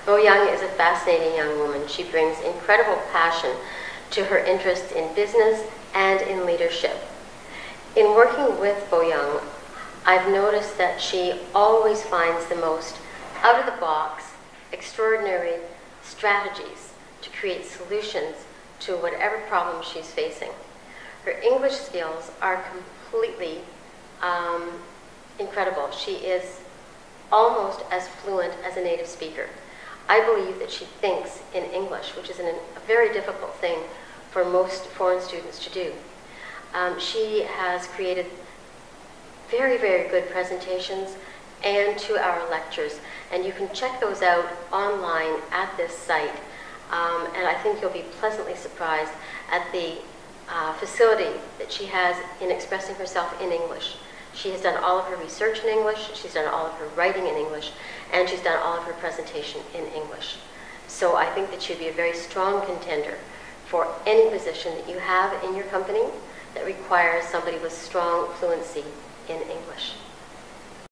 Bo Young is a fascinating young woman. She brings incredible passion to her interests in business and in leadership. In working with Bo Young, I've noticed that she always finds the most out-of-the-box, extraordinary strategies to create solutions to whatever problem she's facing. Her English skills are completely incredible. She is almost as fluent as a native speaker. I believe that she thinks in English, which is a very difficult thing for most foreign students to do. She has created very, very good presentations and 2-hour lectures, and you can check those out online at this site. And I think you'll be pleasantly surprised at the facility that she has in expressing herself in English. She has done all of her research in English, she's done all of her writing in English, and she's done all of her presentation in English. So I think that she'd be a very strong contender for any position that you have in your company that requires somebody with strong fluency in English.